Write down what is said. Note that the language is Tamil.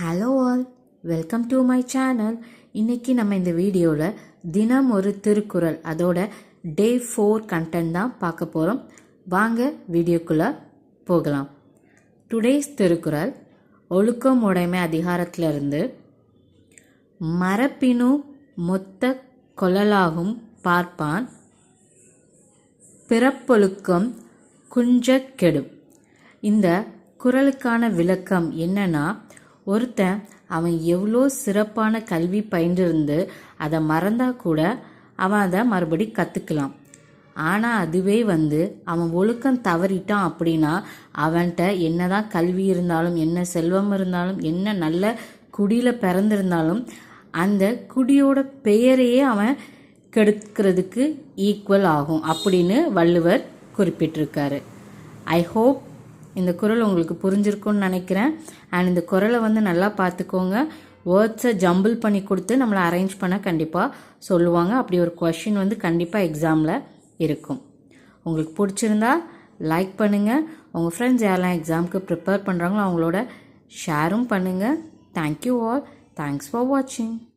Hello all, welcome to my channel. இன்றைக்கி நம்ம இந்த வீடியோவில் தினம் ஒரு திருக்குறள் அதோட டே 4 கண்டென்ட் தான் பார்க்க போகிறோம். வாங்க வீடியோக்குள்ளே போகலாம். டுடேஸ் திருக்குறள் ஒழுக்கம் உடைமை அதிகாரத்திலிருந்து, மரப்பினு மொத்த கொள்ளலாகும் பார்ப்பான் பிறப்பொழுக்கம் குஞ்சக் கெடும். இந்த குறளுக்கான விளக்கம் என்னன்னா, ஒருத்தன் அவன் எவ்வளோ சிறப்பான கல்வி பயின்றிருந்து அதை மறந்தா கூட அவன் அதை மறுபடி கற்றுக்கலாம். ஆனால் அதுவே அவன் ஒழுக்கம் தவறிட்டான் அப்படின்னா அவன்கிட்ட என்னதான் கல்வி இருந்தாலும், என்ன செல்வம் இருந்தாலும், என்ன நல்ல குடியில் பிறந்திருந்தாலும் அந்த குடியோட பெயரையே அவன் கெடுக்கிறதுக்கு ஈக்குவல் ஆகும் அப்படின்னு வள்ளுவர் குறிப்பிட்டிருக்காரு. ஐ ஹோப் இந்த குறள் உங்களுக்கு புரிஞ்சிருக்கும்னு நினைக்கிறேன். அண்ட் இந்த குறளை நல்லா பார்த்துக்கோங்க. வேர்ட்ஸை ஜம்பிள் பண்ணி கொடுத்து நம்மளை அரேஞ்ச் பண்ண கண்டிப்பாக சொல்லுவாங்க. அப்படி ஒரு கொஷின் கண்டிப்பாக எக்ஸாமில் இருக்கும். உங்களுக்கு பிடிச்சிருந்தா லைக் பண்ணுங்கள். உங்கள் ஃப்ரெண்ட்ஸ் யாரெல்லாம் எக்ஸாமுக்கு ப்ரிப்பேர் பண்ணுறாங்களோ அவங்களோட ஷேரும் பண்ணுங்கள். Thank you all. தேங்க்ஸ் ஃபார் வாட்சிங்.